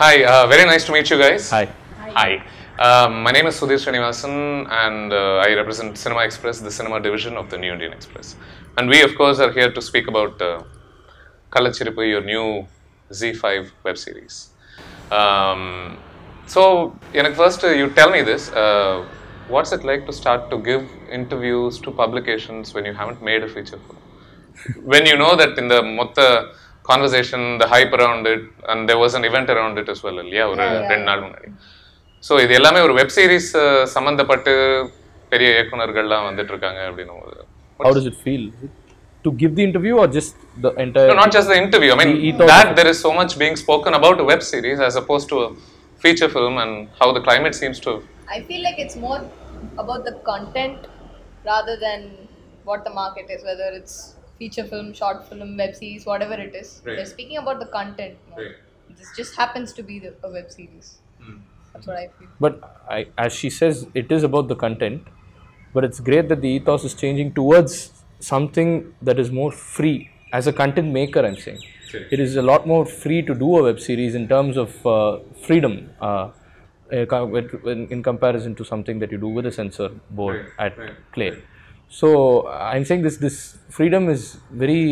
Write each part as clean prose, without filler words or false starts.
Hi, very nice to meet you guys. Hi. Hi. My name is Sudhir Srinivasan and I represent Cinema Express, the cinema division of the New Indian Express. And we, of course, are here to speak about Kallachirippu, your new Z5 web series. So, first, you tell me this. What's it like to start to give interviews to publications when you haven't made a feature film? When you know that in the Mutta conversation, the hype around it, and there was an event around it as well, So, இது எல்லாமே ஒரு web series சம்பந்தப்பட்டு பெரிய இயக்குனர்கள்லாம் வந்துட்டு இருக்காங்க அப்படினும் போது How does it feel? To give the interview or just the entire... No, not just the interview. I mean, that there is so much being spoken about a web series as opposed to a feature film and how the climate seems to... I feel like it's more about the content rather than what the market is, whether it's feature film, short film, web series, whatever it is. Right. They're speaking about the content. Right. This just happens to be a web series. That's what I feel. But as she says, it is about the content, but it's great that the ethos is changing towards something that is more free. As a content maker, I'm saying. Sure. It is a lot more free to do a web series in terms of freedom in comparison to something that you do with a censor board at Clay. So I'm saying this freedom is very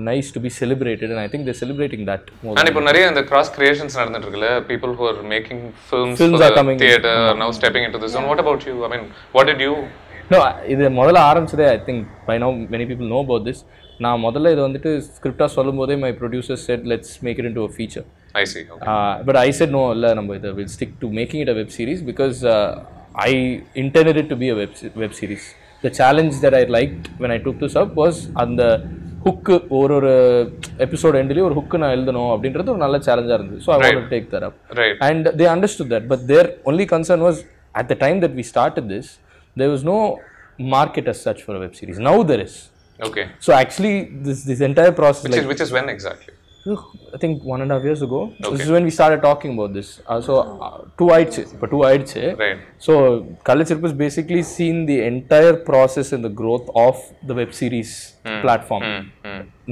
nice to be celebrated, and I think they're celebrating that more. And இப்போ நிறைய இந்த cross creations நடந்துட்டு இருக்குல்ல, people who are making films for are the coming theater are now stepping into this zone. What about you? I mean, what did you... No, இது முதல்ல ஆரம்பிச்சதே, I think by now many people know about this. நான் முதல்ல இது வந்துட்டு ஸ்கிரிப்டா சொல்லும்போதே my producer said let's make it into a feature. I see. Okay. But I said no, இல்ல நம்ம இதை we'll stick to making it a web series because I intended it to be a web series. The challenge that I liked when I took this up was அந்த hook ஒரு episode endலயே ஒரு hook நான் எழுதணும் அப்படின்றது ஒரு நல்ல சேலஞ்சா இருந்தது. So I wanted to take that up. Right. And they understood that, but their only concern was at the time that we started this, there was no market as such for a web series. Now there is. Okay. So actually this entire process Which is when exactly? I think 1.5 years ago. Okay. This is when we started talking about this. So two ஆயிடுச்சு. Right. So Kallachirippu has basically seen the entire process and the growth of the web series platform.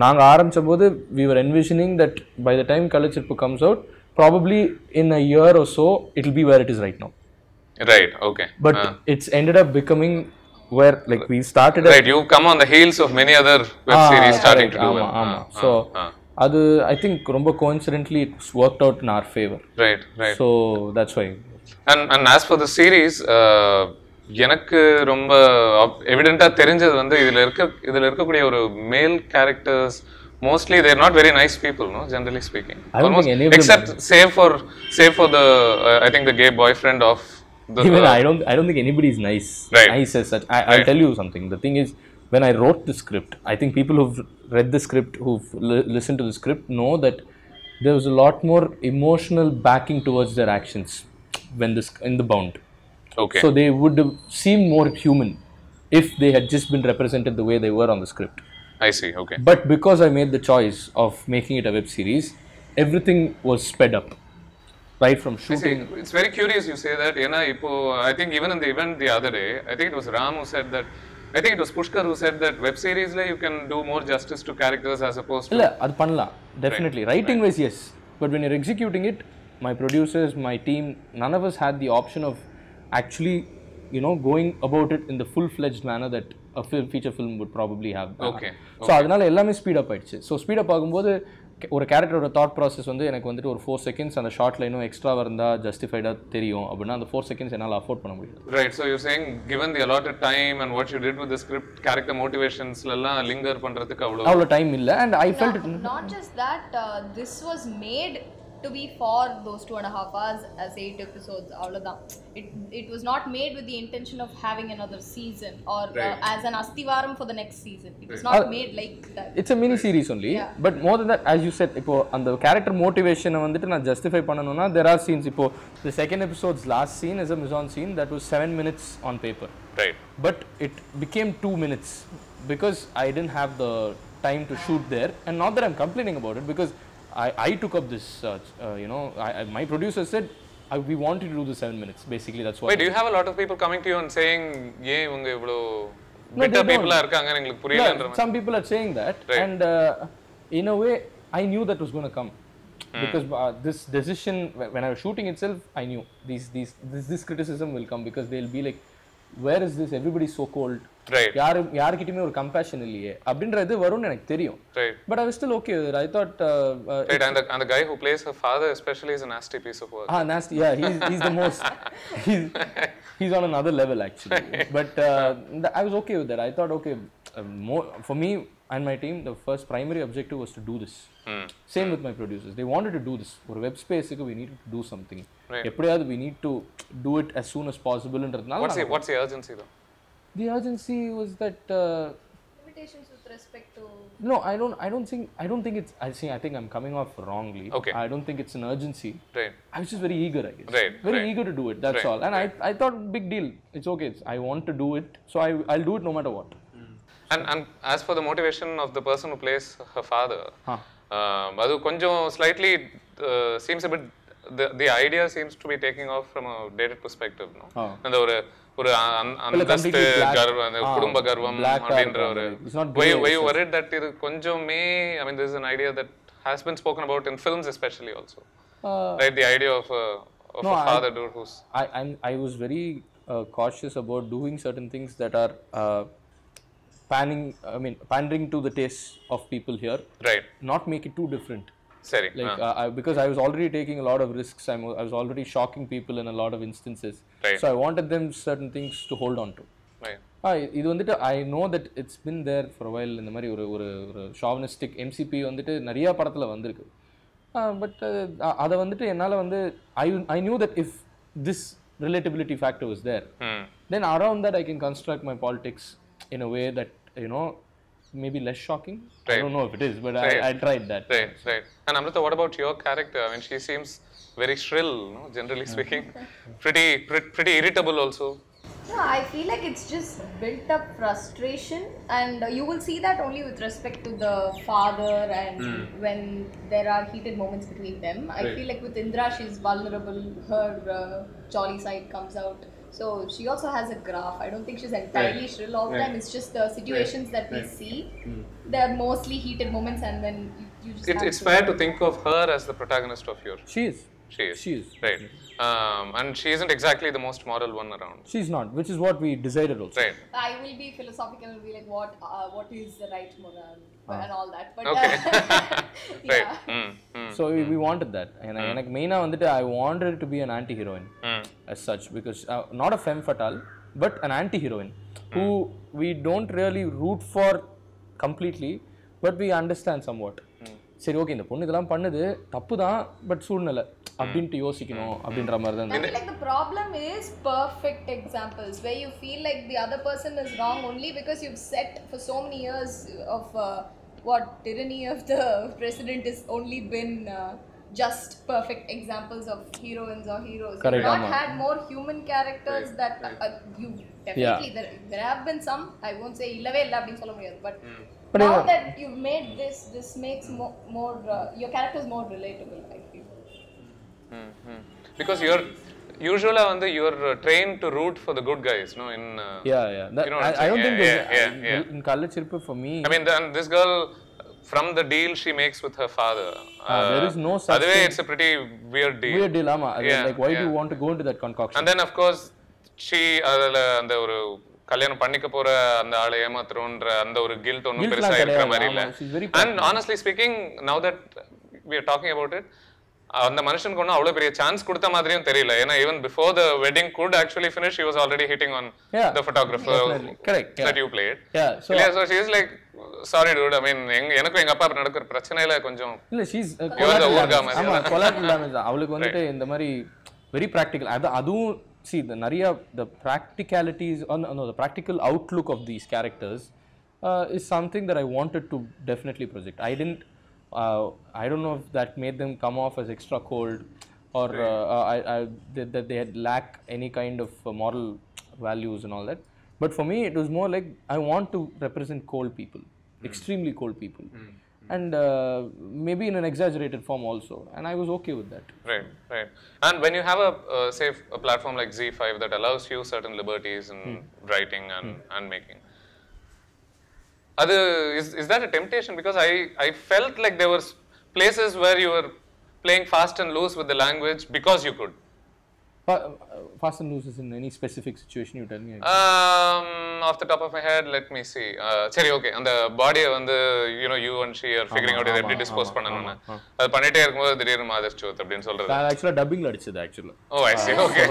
நாங்க ஆரம்பிச்சபோது we were envisioning that by the time Kallachirippu comes out, probably in a year or so, it will be where it is right now. Right. Okay. But it's ended up becoming where like we started. Right. You come on the heels of many other web series starting to do well. So அது I think ரொம்ப coincidentally it's worked out in our favor. Right. So that's why. And as for the series, எனக்கு ரொம்ப எவிடென்ட்டா தெரிஞ்சது வந்து இதுல இருக்கக்கூடிய ஒரு மேல் characters mostly they're not very nice people, no, generally speaking. I don't think any of them except save for the I think the gay boyfriend of the... Even I don't think anybody is nice. Right. Nice as such. I'll tell you something. The thing is, when I wrote the script, I think people who've read the script, who've listened to the script, know that there was a lot more emotional backing towards their actions when in the bound. Okay. So they would have seemed more human if they had just been represented the way they were on the script. I see. Okay. But because I made the choice of making it a web series, everything was sped up. Right from shooting. See, it's very curious you say that. I think even in the event the other day, I think it was Ram who said that. I think it was Pushkar who said that web series you can do more justice to characters as opposed to... இல்ல அது பண்ணலாம் definitely. Writing wise yes, but when you're executing it, my producers, my team, none of us had the option of actually going about it in the full-fledged manner that a feature film would probably have. Okay. So அதனால எல்லாமே speed up ஆயிடுச்சு. So speed up ஆகும்போது ஒரு கேரக்டரோட thought process வந்து எனக்கு வந்துட்டு ஒரு 4 செகண்ட்ஸ் அந்த ஷார்ட்ல இன்னும் எக்ஸ்ட்ராவா இருந்தா ஜஸ்டிஃபைடா தெரியும் அப்படின்னா அந்த 4 செகண்ட்ஸ் என்னால அஃபோர்ட் பண்ண முடியாது. Right. So you're saying given the allotted time and what you did with the script, character motivations எல்லாம் லிங்கர் பண்றதுக்கு அவ்வளவு டைம் இல்ல. And I felt not just that, this was made to be for those 2.5 hours as 8 episodes. It was not made with the intention of having another season or as an astivaram for the next season. It was not made like that. It's a mini series only. But more than that, as you said, இப்போ அந்த character motivation வந்துட்டு நான் justify பண்ணனும்னா there are scenes. இப்போ the second episode's last scene is a mise-en scene that was 7 minutes on paper. Right. But it became 2 minutes because I didn't have the time to shoot there. And not that I'm complaining about it because I took up this, my producer said, we wanted to do the 7 minutes. Basically, that's what. Wait, do you have a lot of people coming to you and saying, "Ye, unga ivlo bitter people are irukanga, engalukku puriyala." Some people are saying that, and in a way, I knew that was going to come. because this decision when I was shooting itself, I knew this criticism will come because they'll be like, where is this, everybody is so cold, right, யாருக்கிட்டயுமே ஒரு compassion இல்லையே அப்படின்றது வரும்னு எனக்கு தெரியும். right, but I was still okay with it. I thought right, and the guy who plays her father especially is a nasty piece of work. Nasty, yeah, he's the most he's on another level actually. But I was okay with that. I thought, okay, more for me and my team, the first primary objective was to do this. Same with my producers, they wanted to do this for web space. We needed to do something, right. We need to do it as soon as possible. What's the urgency though? The urgency was that limitations with respect to no, I don't think it's, I think I'm coming off wrongly. Okay. I don't think it's an urgency. Right. I was just very eager, I guess. Right. Very eager to do it, that's all. And I thought, big deal, it's okay, I want to do it, so I'll do it no matter what. And as for the motivation of the person who plays her father, adu konjam slightly seems a bit, the idea seems to be taking off from a dated perspective, no? And ஒரு அந்தஸ்து கர்வம், குடும்ப கர்வம் அப்படின்ற ஒரு, were you worried that இது கொஞ்சமே, I mean, this is an idea that has been spoken about in films especially also, right? The idea of a father dude who's I was very cautious about doing certain things that are pandering to the taste of people here, right? Not make it too different. Seri. Like because I was already taking a lot of risks, I was already shocking people in a lot of instances, right. So I wanted them certain things to hold on to, right. இது வந்துட்டு I know that it's been there for a while. இந்த மாதிரி ஒரு chauvinistic MCP வந்துட்டு நிறைய படத்துல வந்திருக்கு, but அதை வந்துட்டு என்னால வந்து I knew that if this relatability factor was there, then around that I can construct my politics in a way that, you know, maybe less shocking. Right. I don't know if it is, but right. I tried that. Right, right. And Amrutha, what about your character? I mean, she seems very shrill, no? Generally speaking, pretty irritable also. No, I feel like it's just built up frustration, and you will see that only with respect to the father, and when there are heated moments between them. I feel like with Indra, she's vulnerable. Her jolly side comes out. So she also has a graph. I don't think she's entirely shrill all the time. It's just the situations that we see. They're mostly heated moments, and then you just. It's fair to think of her as the protagonist of your. She is. Right. And she isn't exactly the most moral one around. She's not, which is what we decided also. Right. I will be philosophical and be like, what is the right moral and all that. But okay. Right. So we wanted that, and like maina vandittu I wanted it to be an anti-heroine as such, because not a femme fatale, but an anti-heroine who we don't really root for completely, but we understand somewhat. சரி, okay, இந்த பொண்ணு இதெல்லாம் பண்ணுது தப்பு தான், but சூழ்நிலை அப்படின்ட்டு யோசிக்கணும் அப்படின்ற மாதிரி தான். I feel like the problem is perfect examples where you feel like the other person is wrong only because you've set for so many years of what tyranny of the president has only been just perfect examples of heroines or heroes. You've not had more human characters that you definitely there have been some. I won't say illave illa appdi solla mudiyadhu, but now that you've made this makes more your characters more relatable, I feel. Because you're trained to root for the good guys, no? In that, you know, I don't think in Kallachirippu for me, I mean, this girl, from the deal she makes with her father, there is no such thing. It's a pretty weird deal. Like, why do you want to go into that concoction? And then of course she அந்த ஒரு கல்யாணம் பண்ணிக்க போற அந்த ஆளை ஏமாத்துறோன்ற அந்த ஒரு guilt ஒன்றும் பெருசா இருக்கிற மாதிரி இல்ல. And honestly speaking, now that we are talking about it, அந்த மனுஷனுக்கு ஒன்றும் அவ்வளோ பெரிய சான்ஸ் கொடுத்த மாதிரியும் தெரியல. ஏன்னா even before the wedding could actually finish, he was already hitting on the photographer that you played. So she is like, sorry dude, I mean, எனக்கும் எங்க அப்பா நடக்கிற பிரச்சனையில கொஞ்சம் இல்ல, she's collateral damage. அவளுக்கு வந்துட்டு இந்த மாதிரி very practical. அதுவும் see the practicalities the practical outlook of these characters is something that I wanted to definitely project. I don't know if that made them come off as extra cold or that they had lack any kind of moral values and all that, but for me it was more like I want to represent cold people, extremely cold people, and maybe in an exaggerated form also, and I was okay with that. Right. And when you have say a platform like Z5 that allows you certain liberties in writing and making, is that a temptation? Because I felt like there were places where you were playing fast and loose with the language because you could? Fast and loose is in any specific situation you tell me. Off the top of my head, let me see. Sorry, okay. And the body, you and she are figuring out எப்படி dispose பண்ணனும்னு. அது பண்ணிட்டே இருக்கும்போது திடீர்னு மாதர் சோத் அப்படினு சொல்றது. நான் actually dubbing அடிச்சது actually. Oh, I see. Okay.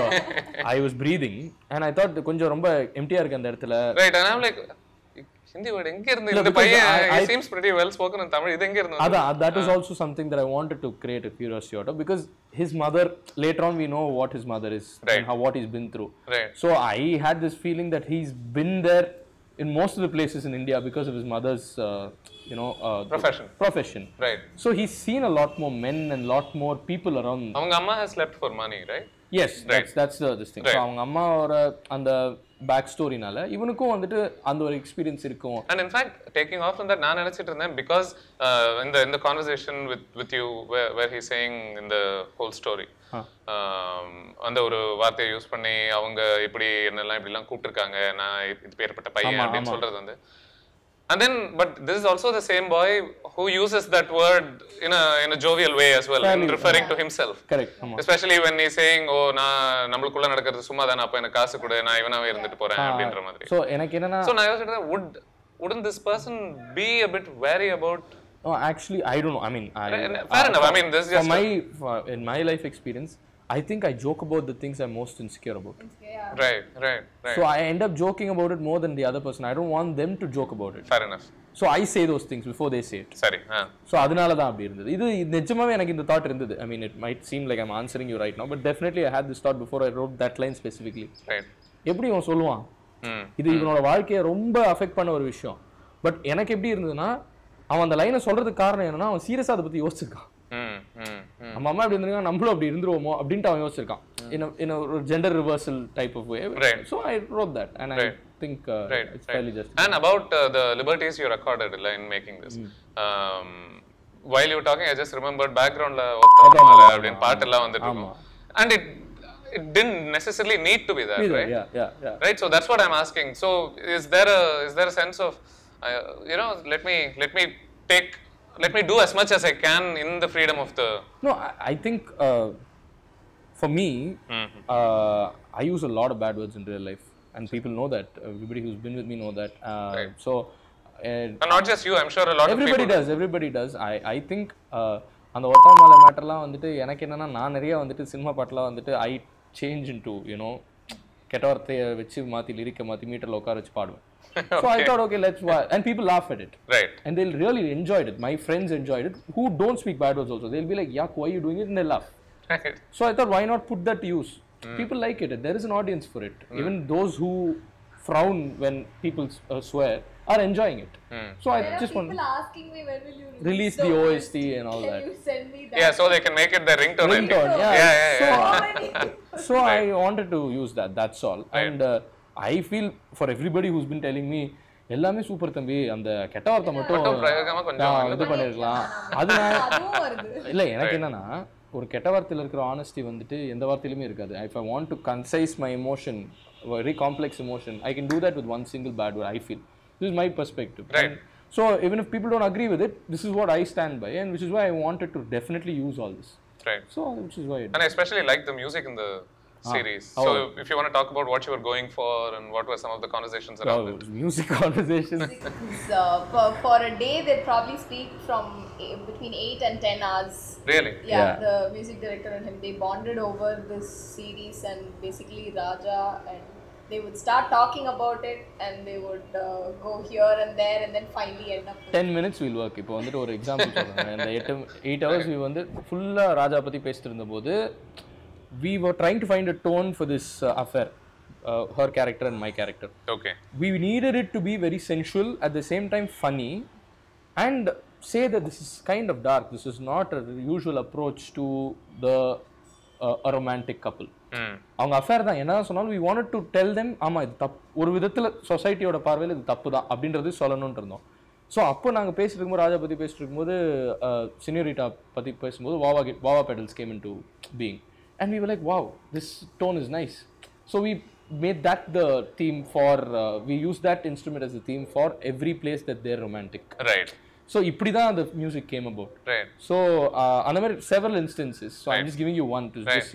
I was breathing and I thought கொஞ்சம் ரொம்ப empty இருக்கு அந்த இடத்துல. Right, and I'm like Hindi word எங்க இருந்து இந்த பையன் he seems pretty well spoken in Tamil இது எங்க இருந்து that was also something that I wanted to create a curiosity out of because his mother later on we know what his mother is and what he's been through. Right. So I had this feeling that he's been there in most of the places in India because of his mother's profession. Right. So he's seen a lot more men and lot more people around. அவங்க அம்மா has slept for money, right? Yes, that's this thing. So அவங்க அம்மாவோட அந்த back ஸ்டோரினால இவனுக்கும் வந்துட்டு அந்த ஒரு experience இருக்கும். And in fact, taking off from that, நான் நினைச்சிட்டு இருந்தேன் because in the conversation with you where he's saying in the whole story, அந்த ஒரு வார்த்தையை யூஸ் பண்ணி அவங்க இப்படி என்னெல்லாம் இப்படிலாம் கூப்பிட்டுருக்காங்க நான் இது பேர்பட்ட பையன் அப்படின்னு சொல்றது வந்து and then but this is also the same boy who uses that word in a jovial way as well, in referring to himself. Correct. Especially when he's saying நான் நம்மளுக்குள்ள நடக்கிறது சும்மா தான அப்ப எனக்கு காசு கொடு நான் இவனாவே இருந்துட்டு போறேன் அப்படின்ற மாதிரி. So எனக்கு என்னன்னா so நான் யோசிச்சேன் wouldn't this person be a bit wary about no actually I don't know, I mean fair enough. I mean this is just in my life experience I think I joke about the things I'm most insecure about. Right. So I end up joking about it more than the other person. I don't want them to joke about it. Fair enough. So I say those things before they say it. சரி. So அதனால தான் அப்படி இருந்தது. இது நிஜமாவே எனக்கு இந்த thought இருந்தது. I mean it might seem like I'm answering you right now but definitely I had this thought before I wrote that line specifically. Right. எப்படி அவன் சொல்லுவான்? இது இவனோட வாழ்க்கையை ரொம்ப அஃபெக்ட் பண்ண ஒரு விஷயம். பட் எனக்கு எப்படி இருந்ததுன்னா அவன் அந்த லைனை சொல்றதுக்கு காரணம் என்னன்னா அவன் சீரியஸா அதை பத்தி யோசிச்சிருக்கான். நம்ம அம்மா அப்படி இருந்திருக்காங்க நம்மளும் அப்படி இருந்துருவோமோ அப்படின்ட்டு அவன் யோசிச்சிருக்கான் in a gender reversal type of way. Right. So I wrote that and I think it's fairly just. And about the liberties you recorded in making this, while you were talking I just remembered background la otthamala அப்படிን பாட்டெல்லாம் வந்துட்டு இருக்கும் and it didn't necessarily need to be that, right? Yeah. Right, so that's what I'm asking. So is there a sense of let me do as much as I can in the freedom of the No, I think for me I use a lot of bad words in real life and people know that. Everybody who's been with me know that. So and not just you, I'm sure a lot of people everybody does. I think அந்த ஒட்டாமலை மேட்டர்லாம் வந்துட்டு எனக்கு என்னன்னா நான் நிறைய வந்துட்டு cinema பாட்டெலாம் வந்துட்டு I change into கெட்ட வார்த்தையை வச்சு மாற்றி லிரிக்கை மாற்றி மீட்டரில் உட்கார வச்சு பாடுவேன். So I thought, okay, let's watch. And people laugh at it. Right. And they'll really enjoy it. My friends enjoyed it. Who don't speak bad words also. They'll be like, Yak, why are you doing it? And they'll laugh. Right. So I thought, why not put that to use? People like it. There is an audience for it. Even those who frown when people swear are enjoying it. So I just want people asking me when will you release the OST and all that. Can you send me that? Yeah, so they can make it their ringtone. Yeah. So I wanted to use that. That's all. Right. And I feel for everybody who's been telling me எல்லாமே super தம்பி அந்த கெட்ட வார்த்தை மட்டும் இது பண்ணிருக்கலாம் அது இல்ல எனக்கு என்னன்னா ஒரு கெட்ட வார்த்தையில இருக்கிற ஆனஸ்டி வந்துட்டு எந்த வார்த்தையிலுமே இருக்காது. If I want to concise my emotion, very complex emotion, I can do that with one single bad word. I feel this is my perspective. Right. So even if people don't agree with it, this is what I stand by, and which is why I wanted to definitely use all this. Right. So which is why. And I especially like the music in the series. So if you want to talk about what you were going for and what were some of the conversations around it. Music conversations. For a day they probably speak from between 8 and 10 hours. Really? Yeah, the music director and him, they bonded over this series and basically Raja and they would start talking about it and they would go here and there and then finally end up 10 minutes will work. இப்போ வந்துட்டு ஒரு example சொல்றேன். அந்த 8 hours we வந்து ஃபுல்லா ராஜா பத்தி பேசிட்டு இருந்தபோது we were trying to find a tone for this affair, her character and my character. Okay. We needed it to be very sensual, at the same time funny, and say that this is kind of dark. This is not a usual approach to a romantic couple. அவங்க affair தான் என்ன சொன்னாலும் we wanted to tell them ஆமா இது தப்பு ஒரு விதத்தில் சொசைட்டியோட பார்வையில் இது தப்பு தான் அப்படின்றது சொல்லணும்னு இருந்தோம். ஸோ அப்போ நாங்கள் பேசிட்டு இருக்கும்போது ராஜா பற்றி பேசிட்டு இருக்கும்போது சினியோரிட்டா பற்றி பேசும்போது வாவா pedals game in to being. And we were like, wow, this tone is nice. So we made that the theme for, we used that instrument as a theme for every place that they're romantic. Right. So இப்படி தான் the music came about. Right. So அந்த மாதிரி several instances. So I'm just giving you one to just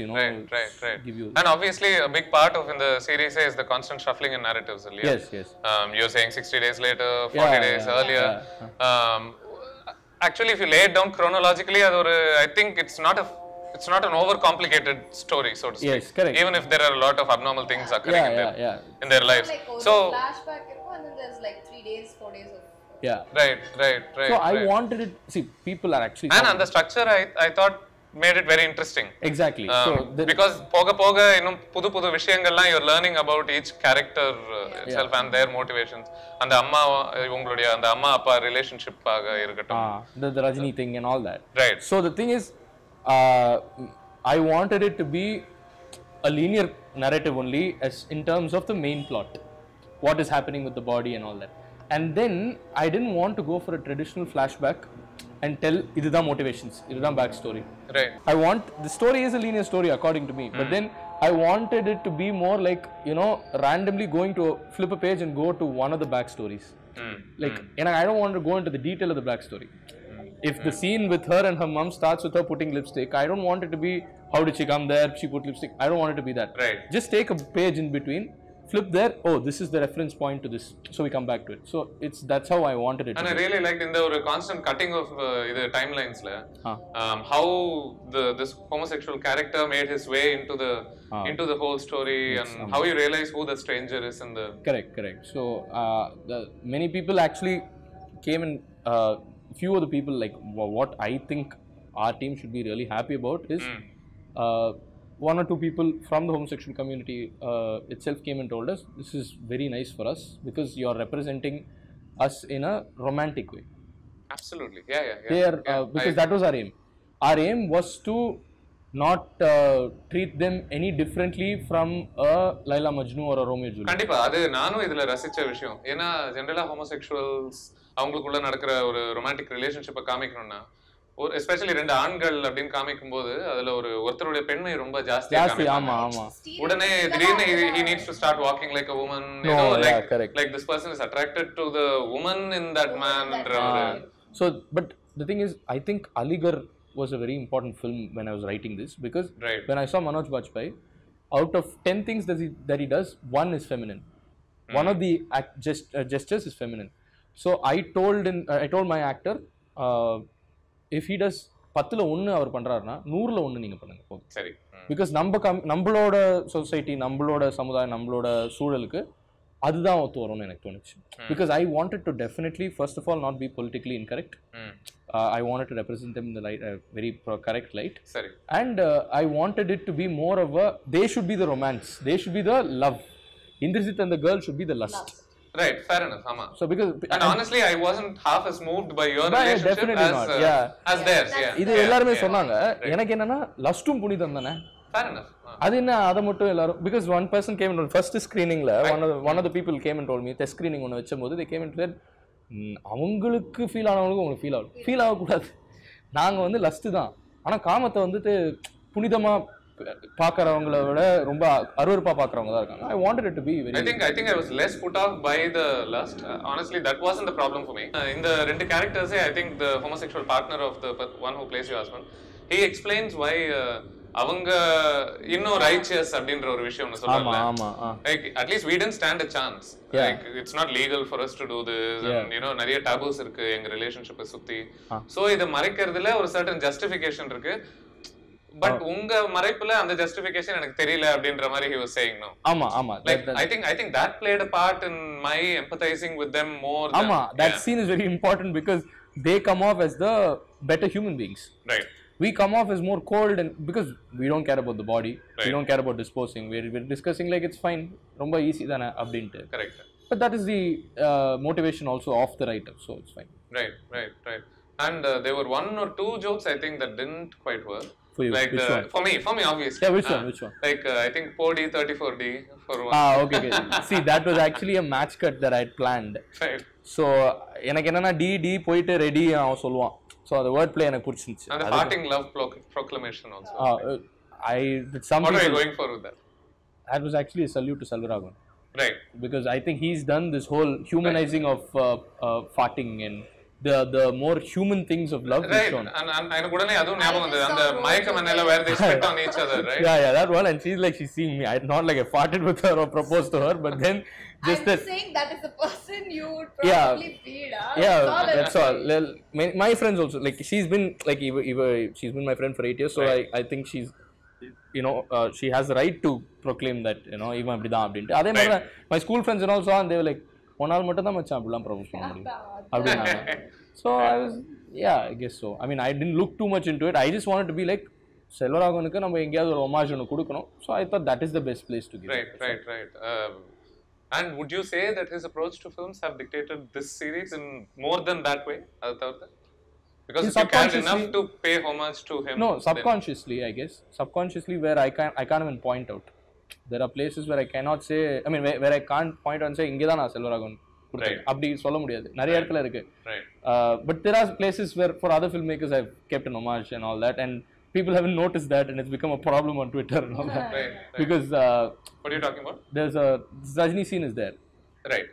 give you. And obviously a big part of in the series is the constant shuffling in narratives. Yes, yes. You're saying 60 days later, 40 days earlier. Actually, if you lay it down chronologically, I think it's not an overcomplicated story, so to speak. Yes, correct. Even if there are a lot of abnormal things occurring in their lives. Like, so flashback, and then there's like 3 days, 4 days of. Yeah. Right. So I wanted it. See, people are actually. And the structure, I thought made it very interesting. Exactly. Because poga innum pudu vishayangallam you're learning about each character itself and their motivations. And the amma ivungalodiya and the amma appa relationship aga irukattum. The Rajini thing and all that. Right. So the thing is, I wanted it to be a linear narrative only, as in terms of the main plot, what is happening with the body and all that. And then I didn't want to go for a traditional flashback and tell idudha motivations, idudha backstory. Right. I want the story is a linear story according to me, but then I wanted it to be more like, randomly going to flip a page and go to one of the backstories. And I don't want to go into the detail of the backstory. If the scene with her and her mom starts with her putting lipstick, I don't want it to be how did she come there, she put lipstick. I don't want it to be that. Right. Just take a page in between, flip there, oh, this is the reference point to this, so we come back to it. So that's how I wanted it. And I really liked in the constant cutting of the timelines how this homosexual character made his way into the whole story, and how you realize who the stranger is in the correct. So many people actually came and few of the people, like what I think our team should be really happy about is one or two people from the homosexual community itself came and told us, this is very nice for us because you are representing us in a romantic way. Absolutely. Yeah. Because that was our aim. Our aim was to not treat them any differently from a Laila Majnu or a Romeo Juliet. கண்டிப்பா அது நானும் இதுல ரசிச்ச விஷயம். ஏன்னா ஜெனரலா homosexuals அவங்களுக்குள்ள நடக்கிற ஒரு ரொமான்டிக் ரிலேஷன்ஷிப்பை காமிக்கணும்னா எஸ்பெஷலி ரெண்டு ஆண்கள் அப்படின்னு காமிக்கும் போது அதுல ஒருத்தருடைய பெண்மை ரொம்ப ஜாஸ்தியா உடனே திடீர்னு he needs to start walking like a woman, like this person is attracted to the woman in that man. So but the thing is, I think Aligarh was a very important film when I was writing this, because when I saw Manoj Bajpayee, out of 10 things that he does, one is feminine. One of the gestures is feminine. So I told my actor, if he does 10ல 1 அவர் பண்றாருன்னா 100ல 1 நீங்க பண்ணுங்க போதும். சரி. Because நம்மளோட society, நம்மளோட சமுதாயம், நம்மளோட சூழலுக்கு அதுதான் ஒத்து வரும்னு எனக்கு தோணுச்சு. Because I wanted to definitely, first of all, not be politically incorrect. I wanted to represent them in the light, very correct light. Sorry. And I wanted it to be more of they should be the romance, they should be the love. Indrajit and the girl should be the lust. Right, fair enough. So because and honestly, I wasn't half as moved by your relationship as theirs. இது எல்லாரும் சொன்னாங்க. எனக்கு என்னன்னா லஸ்டும் புனிதம் தானே. Fair enough. அது என்ன அத மட்டும் எல்லாரும், because one person came and first screeningல one of the people came and told me, test screening ஒன்னு வெச்சபோது they came and said, அவங்களுக்கு ஃபீல் ஆனவங்களுக்கு உங்களுக்கு ஃபீல் ஆக கூடாது, நாங்க லஸ்ட் தான், ஆனா காமத்தை புனிதமா பாக்குறவங்கள விட ரொம்ப அருவருப்பா பாக்குறவங்க தான் இருக்காங்க. I wanted it to be very I think I was less put off by the lust. Honestly, that wasn't the problem for me. In the ரெண்டு characters, I think the homosexual partner of the one who plays your husband, he explains why அவங்க இன்னும் righteous அப்படின்ற ஒரு விஷயம் சொல்றாங்க. ஆமா. Like at least we didn't stand a chance. Like it's not legal for us to do this, and நிறைய taboos இருக்கு எங்க ரிலேஷன்ஷிப்பை சுத்தி. So இத மறைக்கிறதுல ஒரு certain justification இருக்கு. பட் உங்க மறைப்புல அந்த ஜஸ்டிஃபிகேஷன் எனக்கு தெரியல அப்படின்ற மாதிரி he was saying no. ஆமா. Like I think that played a part in my empathizing with them more. That scene is very important because they come off as the better human beings. Right. We come off as more cold, and because we don't care about the body, we don't care about disposing, we're discussing like it's fine, romba easy dana abdinte. Correct. But that is the motivation also of the writer, so it's fine. Right. And there were one or two jokes I think that didn't quite work. For you, like which one? For me obviously. Yeah, which one? Like I think 4D 34D for one. Okay. See, that was actually a match cut that I had planned. Right. So எனக்கு என்னன்னா D போயிட்டு ready அவன் சொல்லுவான். So the word play எனக்கு பிடிச்சிருந்துச்சு. And the parting love proclamation also. What are you going for with that? That was actually a salute to Selvaraghavan. Right. Because I think he's done this whole humanizing of farting and the more human things of love is Right, shown. and I couldn't adu nyabam vandu and the Mike Manila where they spit on each other, right? Yeah, that one, and she's like, she's seeing me. I not like I farted with her or proposed to her, but then just I'm that. saying that is the person you would Yeah. probably feed. Yeah, That's that's all. Well, my friends also, like, she's been like she's been my friend for 8 years, so Right. I think she's, you know, she has the right to proclaim that, you know, even அப்படி தான் அப்படின்ட்டு. அதே மாதிரி my school friends and also, and they were like, one நாள் மட்டும் தான் மச்சான் அப்படிலாம் ப்ரொபோஸ் பண்ண முடியும் அப்படின்னாங்க. So I was, yeah, I guess so. I mean, I didn't look too much into it. I just wanted to be like, செல்வராகவனுக்கு நம்ம எங்கேயாவது ஒரு homage ஒன்று கொடுக்கணும். So I thought that is the best place to give it. Right. And would you say that his approach to films have dictated this series in more than that way? Because if you cared enough to pay homage to him. No, subconsciously, I guess. Subconsciously, where I can't even point out. There are places where I cannot say, I mean, where I can't point out and say, இங்கே தான் நான் செல்வராகவன் கொடுத்தேன் அப்படி சொல்ல முடியாது. நிறைய இடத்துல இருக்கு. But there are places where for other filmmakers I've kept an homage and all that, and people haven't noticed that, and it's become a problem on Twitter and all that. Right. Because what are you talking about? There's a Rajini scene is there. Right.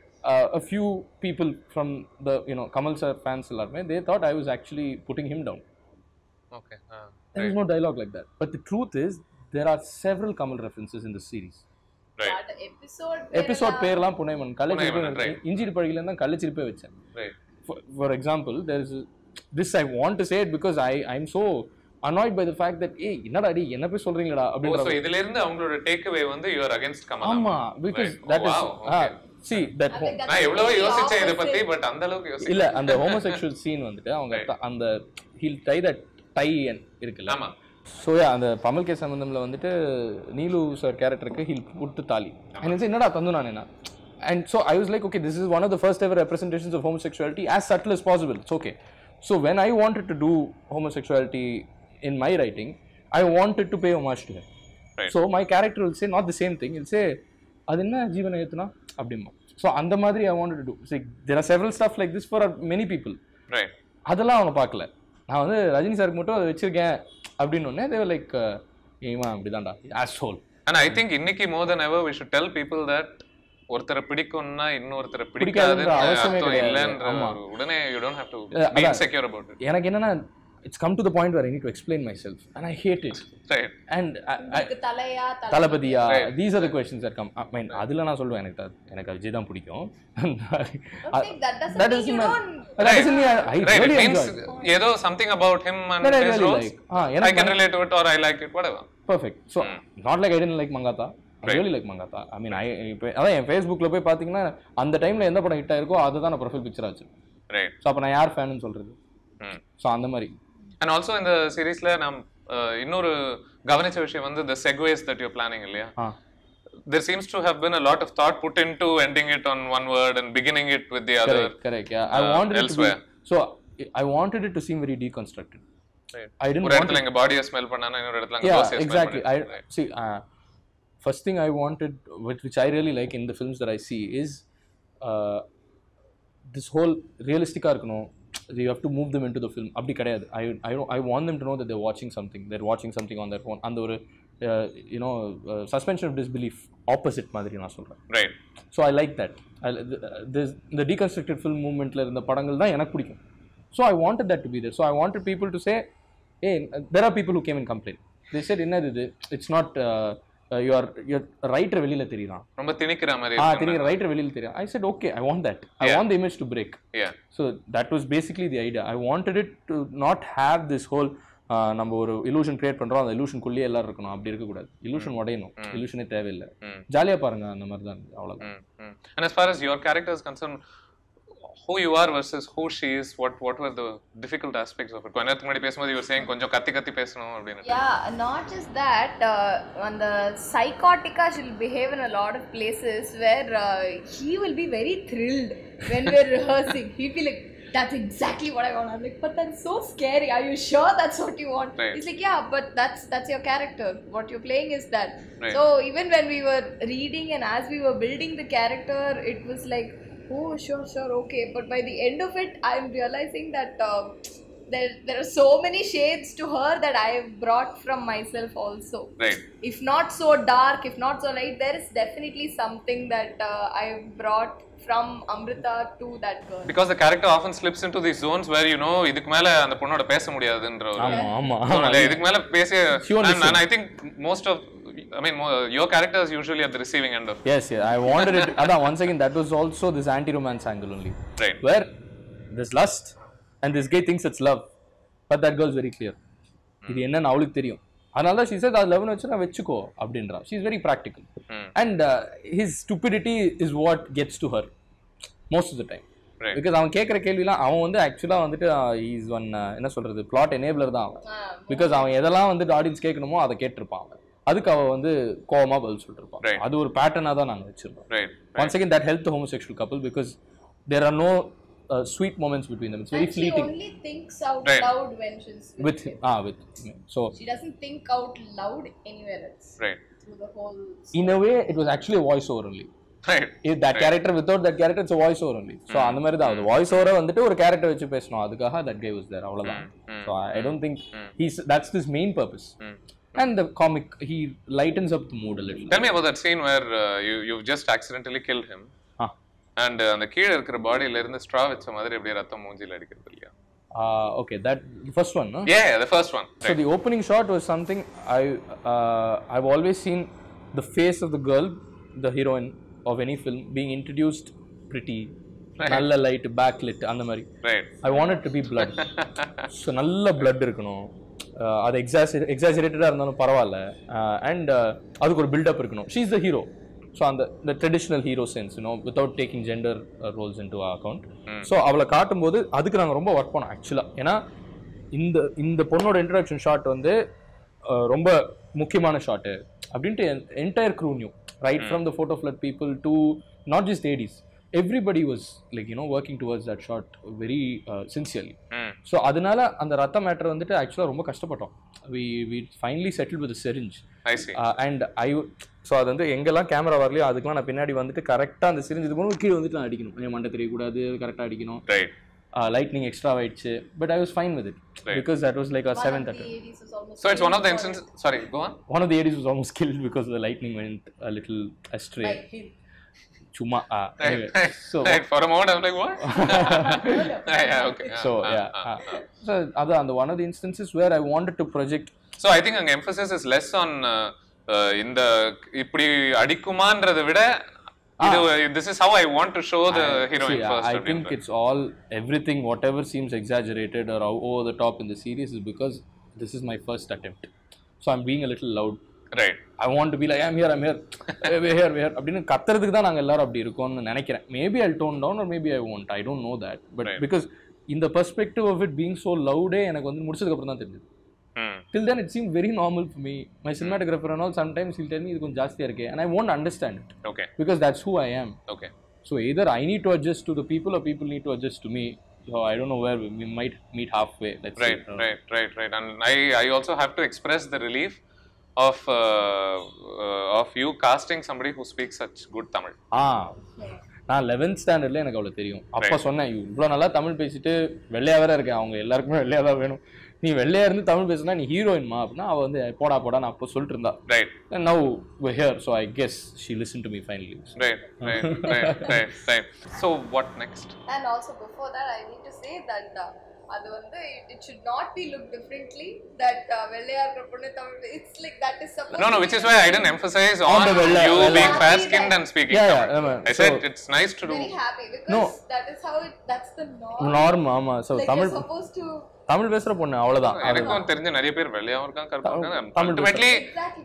A few people from the, you know, Kamal sir fans, they thought I was actually putting him down. Okay. There is no dialogue like that. But the truth is, there are several Kamal references in this series. Right. Episode பேர்லாம் புனைமன். கள்ளச்சிரிப்பு இஞ்சிடி பழகில இருந்தா கள்ளச்சிரிப்பே வெச்சேன். Right. For example, there is this, I want to say it because I'm so annoyed by the fact that என்னடா D என்ன போய் சொல்றீங்கடா அப்படின்ற. So இதில இருந்து அவங்களோட take away வந்து you are against Kamal. ஆமா, because that is see that நான் எவ்வளவு யோசிச்சேன் இத பத்தி, பட் அந்த அளவுக்கு யோசிக்கல. இல்ல, அந்த homosexual scene வந்துட்டு அவங்க அந்த he'll tie that tie இருக்குல்ல. ஆமா. So yeah, அந்த பமல் கே சம்பந்தம்ல வந்துட்டு நீலு சார் கேரக்டருக்கு he'll put the தாலி. and என்னடா தந்து நானேனா. And so I was like, okay, this is one of the first ever representations of homosexuality as subtle as possible. It's okay. So when I wanted to do homosexuality in my writing, I wanted to pay homage to him. Right. So my character will say not the same thing. He'll say, அது என்ன ஜீவன ஏத்துனா அப்படிமா. So அந்த மாதிரி I wanted to do. See, there are several stuff like this for many people. Right. அதெல்லாம் அவங்க பார்க்கல. நான் வந்து ரஜினி சாருக்கு மட்டும் அதை வச்சிருக்கேன் அப்படின்னு ஒன்னே they were like, ஏமா அப்படிதான்டா asshole. And I think இன்னைக்கு more than ever we should tell people that ஒருத்தரை பிடிக்கும்னா இன்னொருத்தரை பிடிக்காதுன்னு அர்த்தம் இல்லைன்ற உடனே you don't have to be insecure about it. எனக்கு என்னன்னா, it's come to the point where I need to explain myself and I hate it. Right. And தளபதியா, these are the questions that come. I mean, அதுல நான் சொல்லுவேன் எனக்கு விஜய் தான் பிடிக்கும். That doesn't mean I really enjoy. ஏதோ something about him and his roles. I can relate to it or I like it, whatever. Perfect. So not like I didn't like Mangata. I really like Mangata. I mean, அதான் என் Facebookல போய் பாத்தீங்கன்னா அந்த டைம்ல எந்த படம் hit ஆயிருக்கோ அதை தான் நான் ப்ரொஃபைல் பிக்சர் ஆச்சு. Right. So அப்ப நான் யார் ஃபேன்னு சொல்றது? So அந்த மாதிரி. And also in the seriesல நாம் இன்னொரு கவனிச்ச விஷயம் வந்து the segues that you're planning இல்லையா? There seems to have been a lot of thought put into ending it on one word and beginning it with the other. Correct. Yeah. I wanted elsewhere. it to be, so I wanted it to seem very deconstructed. Right. I didn't ஒரு இடத்துல எங்க பாடியை smell பண்ணானா இன்னொரு இடத்துல அங்க தோசையை smell exactly. See, first thing I wanted, which I really like in the films that I see, is this whole realistic இருக்கணும். You have to move them into the film. அப்படி கிடையாது. I want them to know that they're watching something. They're watching something on their phone. அந்த ஒரு suspension of disbelief opposite மாதிரி நான் சொல்றேன். Right. So I like that. The deconstructed film movementல இருந்த படங்கள் தான் எனக்கு பிடிக்கும். So I wanted that to be there. So I wanted people to say, hey, there are people who came and complained. They said, என்னது இது? It's not your writer வெளியில தெரியுறான். ரொம்ப திணிக்கிற மாதிரி இருக்கு. திணிக்கிற writer வெளியில தெரியுறான். I said, okay, I want that. I want the image to break. Yeah. So that was basically the idea. I wanted it to not have this whole நம்ம ஒரு illusion create பண்றோம், அந்த illusion குள்ளே எல்லாரும் இருக்கணும், அப்படி இருக்க கூடாது. illusion உடையணும். illusionே தேவையில்லை. ஜாலியா பாருங்க, அந்த மாதிரி தான், அவ்வளவுதான். And as far as your character is concerned, who you are versus who she is, what were the difficult aspects of it? கொஞ்ச நேரத்துக்கு முன்னாடி பேசும்போது you were saying கொஞ்சம் கத்தி பேசணும் அப்படின்னு. Yeah, not just that, on the psychotica she'll behave in a lot of places where he will be very thrilled when we're rehearsing. He'll be like, that's exactly what I want. I'm like, but that's so scary. Are you sure that's what you want? Right. He's like, yeah, but that's your character. What you're playing is that. Right. So even when we were reading and as we were building the character, it was like, oh, sure, okay. But by the end of it, I'm realizing that there are so many shades to her that I have brought from myself also. Right. If not so dark, if not so light, there is definitely something that I have brought from Amrutha to that girl. Because the character often slips into these zones where you know இதுக்கு மேல அந்த பொண்ணோட பேச முடியாதுன்ற ஒரு ஆமா இதுக்கு மேல பேசி and I think most of your character is usually at the receiving end of yes I wanted it once again that was also this anti-romance angle only, right, where there's lust and this guy thinks it's love, but that girl is very clear இது என்னன்னு அவளுக்கு தெரியும், அதனால தான் she said அது லவ்னு வச்சு நான் வெச்சுக்கோ அப்படின்றா. she is very practical and his stupidity is what gets to her most of the time, right? Because அவன் கேட்குற கேள்விலாம் அவன் வந்து ஆக்சுவலாக வந்துட்டு இஸ் ஒன் என்ன சொல்றது பிளாட் எனேபிளர் தான் அவன். பிகாஸ் அவன் எதெல்லாம் வந்துட்டு ஆடியன்ஸ் கேட்கணுமோ அதை கேட்டிருப்பான் அவன், அதுக்கு அவன் வந்து கோவமா பதில் சொல்லிட்டு இருப்பான். அது ஒரு பேட்டர்னாக தான் நாங்கள் வச்சிருக்கோம். Once again that helped the homosexual couple because there are no sweet moments between them. It's very fleeting. She only thinks out loud when she's with him. With him. So she doesn't think out loud anywhere else. Right. Through the whole story. In a way, it was actually a voice over only. Right. If that character without that character, it's a voice over only. So அந்த மாதிரி தான் அது voice over வந்துட்டு ஒரு character வச்சு பேசணும், அதுக்காக that guy was there, அவ்வளவுதான். So I don't think that's his main purpose. And the comic, he lightens up the mood a little. Tell me about that scene where you've just accidentally killed him. And அந்த கீழ இருக்கிற பாடியில இருந்து straw வச்ச மாதிரி அப்படியே ரத்தம் மூஞ்சில அடிக்கிறது இல்லையா? Okay, that the first one, no? Yeah, the first one. Right. So the opening shot was something I've always seen the face of the girl, the heroine of any film, being introduced pretty, நல்ல light, backlit அந்த மாதிரி. Right. I want it to be blood. So நல்ல blood இருக்கணும். அது எக்ஸாஜரேட்டடாக இருந்தாலும் பரவாயில்ல, and அதுக்கு ஒரு பில்டப் இருக்கணும். She is the hero. So அந்த traditional hero sense without taking gender roles into account. So அவளை காட்டும்போது அதுக்கு நாங்கள் ரொம்ப ஒர்க் பண்ணோம் ஆக்சுவலாக. ஏன்னா இந்த பொண்ணோட இன்ட்ரடக்ஷன் ஷாட் வந்து ரொம்ப முக்கியமான ஷாட்டு அப்படின்ட்டு entire crew knew, right from the photo flood people to not just ladies. Everybody was like working towards that shot very sincerely. So அதனால அந்த ரத்த மேட்டர் வந்துட்டு ஆக்சுவலாக ரொம்ப கஷ்டப்பட்டோம். we finally settled with a syringe. I see. And so அது வந்து எங்கெல்லாம் கேமரா வரலையோ அதுக்கெல்லாம் நான் பின்னாடி வந்துட்டு கரெக்டாக அந்த சிரிஞ்சு இது போது கீழே வந்துட்டு நான் அடிக்கணும், என் மண்டை தெரியக்கூடாது, கரெக்டாக அடிக்கணும். லைட்னிங் எக்ஸ்ட்ரா ஆயிடுச்சு, but I was fine with it because that was like a 7th attempt. So it's one of the instances. Sorry, go on. One of the ADs was almost killed because the lightning went a little astray. Chuma. Anyway. So for a moment I was like, what? Yeah, okay. So so that's one of the instances where I wanted to project. So I think the emphasis is less on in the இப்படி அடிக்குமான்றதை விட this is how I want to show the heroine first. I think it's all everything whatever seems exaggerated or over the top in the series is because this is my first attempt. So I'm being a little loud. Right. I want to be like I'm here we're here அப்படினு கத்துறதுக்கு தான் நாங்க எல்லாரும் அப்படி இருக்கோம்னு நினைக்கிறேன். Maybe I'll tone down or maybe I won't. I don't know that. But because in the perspective of it being so loud எனக்கு வந்து முடிச்சதுக்கு அப்புறம் தான் தெரிஞ்சது. Till then it seemed very normal for me. My cinematographer and all sometimes he'll tell me இது கொஞ்சம் ஜாஸ்தியா இருக்கு and I won't understand it. Okay. Because that's who I am. Okay. So either I need to adjust to the people or people need to adjust to me. So I don't know where we might meet halfway. Let's see. Right. And I also have to express the relief of you casting somebody who speaks such good Tamil. நான் 11th ஸ்டாண்டர்ட்ல எனக்கு அவ்வளவு தெரியும். அப்ப சொன்னேன் இவ்வளவு நல்லா தமிழ் பேசிட்டு வெள்ளையா வேற இருக்கேன், அவங்க எல்லாருக்குமே வெள்ளையா தான் வேணும், நீ வெள்ளையா இருந்து தமிழ் பேசினா நீ ஹீரோயின்மா அப்படின்னா அவ வந்து போடா நான் அப்போ சொல்லிட்டு இருந்தா. Right. And now we're here, so I guess she listened to me finally. Right. So what next? And also before that I need to say that அது வந்து it should not be looked differently that வெள்ளையா இருக்கிற பொண்ணு Tamil, it's like that is supposed no which is why I didn't emphasize on you being fair skinned and speaking Tamil. I said it's nice to do. Very happy because that is how that's the norm. ஆமா. So like Tamil supposed to Tamil பேசுற பொண்ணு அவ்வளவுதான். எனக்கும் தெரிஞ்ச நிறைய பேர் வெள்ளையாவும் இருக்காங்க, கருப்பாவும் இருக்காங்க. அல்டிமேட்லி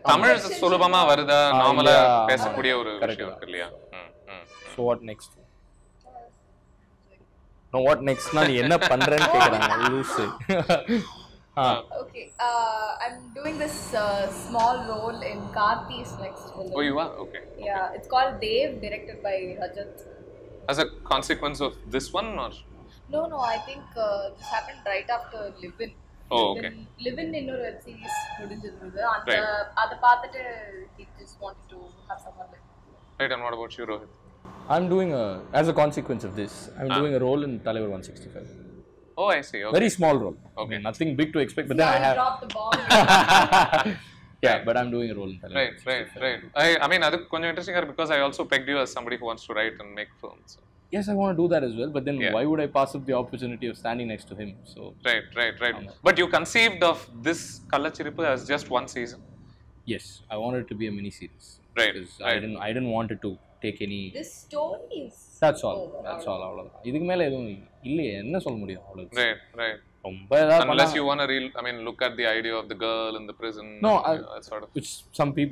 தமிழ் சுலபமா வருதா, நார்மலா பேசக்கூடிய ஒரு விஷயம் இருக்கு இல்லையா? So what next? No, what next? நான் நீ என்ன பண்றேன்னு கேக்குறாங்க லூசு. Okay, I'm doing this small role in Karthik's next film. Oh, you are? Okay. Yeah, it's called Dev, directed by Rajat. As a consequence of this one or? No, I think this happened right after Live-In. Oh, okay. Live-In இன்னொரு web series முடிஞ்சிருந்தது, அந்த அத பார்த்துட்டு he just wanted to have someone like. Right, and what about you, Rohit? I'm doing as a consequence of this, I'm doing a role in Talevar 165. Oh, I see. Okay. Very small role. I Okay. mean, nothing big to expect. But then Now I you have. dropped the bomb. Yeah, but I'm doing a role in Telugu. Right. I mean, that's quite interesting because I also pegged you as somebody who wants to write and make films. So. Yes, I want to do that as well. But then Yeah. why would I pass up the opportunity of standing next to him? So Right. But you conceived of this Kallachirippu as just one season. yes, I wanted it to be a mini series. Right, Because right. I didn't want it to take any. This story is. That's all. over. That's all. அவ்வளவுதான். இதுக்கு மேல எதுவும் இல்லையே என்ன சொல்ல முடியும் அவ்வளவு. Right. ரொம்ப ஏதாவது Unless you want to look at the idea of the girl in the prison. No, that sort of. which some big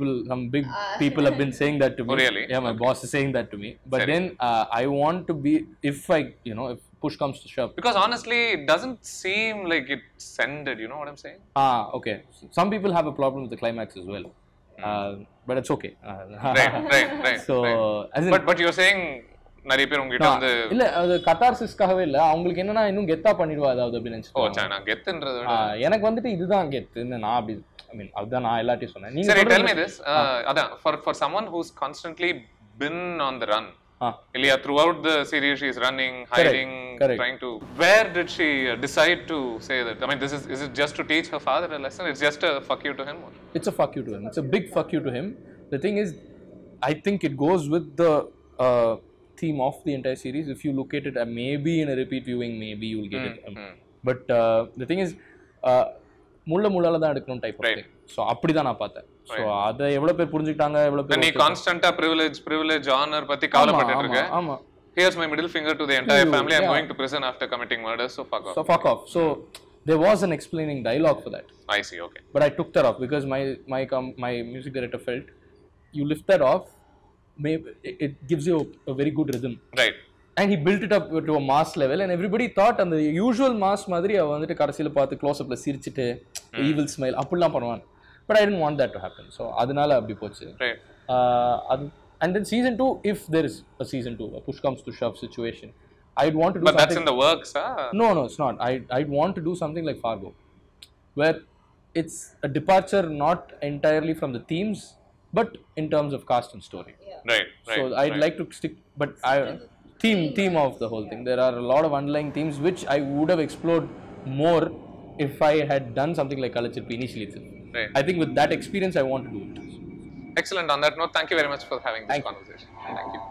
people have been saying that to me. Oh, really? Yeah, my boss is saying that to me. But then I want to be, if push comes to shove. Because honestly, it doesn't seem like it's ended. You know what I'm saying? Okay. Some people have a problem with the climax as well. But it's okay. Right. So, as in, But you're saying நிறைய பேர் உங்ககிட்ட வந்து இல்ல அது கட்டார்சிஸ்க்காகவே இல்ல அவங்களுக்கு என்னன்னா இன்னும் கெத்தா பண்ணிடுவா அதாவது அப்படின்னு நினைச்சு நான் கெத்துன்றத எனக்கு வந்துட்டு இதுதான் கெத்துன்னு நான் அப்படி ஐ மீன் அதுதான் நான் எல்லாத்தையும் சொன்னேன் நீங்க சரி tell me this அதான் for someone who's constantly been on the run Ilya, throughout the series she is running, hiding, trying to. Where did she decide to say that? I mean, is it just to teach her father a lesson? It's just a fuck you to him? Or? It's a fuck you to him. It's a big fuck you to him. The thing is, I think it goes with the theme of the entire series. If you look at it, maybe in a repeat viewing, maybe you'll get it. But the thing is, முள்ளால தான் எடுக்கணும் type of thing so அப்படி தான் நான் பார்த்தேன் so அத எவ்வளவு பேர் புரிஞ்சுட்டாங்க எவ்வளவு பேர் நீ கான்ஸ்டன்ட்டா privilege honor பத்தி கவலைப்பட்டுட்டு இருக்க ஆமா here's my middle finger to the entire family I'm going to prison after committing murder so fuck off so there was an explaining dialogue for that I see okay but I took that off because my music director felt you lift that off maybe it gives you a very good rhythm right and he built it up to a mass level and everybody thought and the usual mass மாதிரி அவ வந்துட்டு கடைசில பார்த்து close அப்ல சிரிச்சிட்டு evil smile அப்படிலாம் பண்ணுவான் but I didn't want that to happen so அதனால அப்படி போச்சு right and then season 2 if there is a season 2 a push comes to shove situation I'd want to do but something that's in the works no it's not I'd want to do something like Fargo where it's a departure not entirely from the themes but in terms of cast and story right so I'd like to stick but theme of the whole thing. There are a lot of underlying themes which I would have explored more if I had done something like Kallachirippu initially itself. Right. I think with that experience I want to do it. Excellent. On that note, thank you very much for having this conversation. Thank you.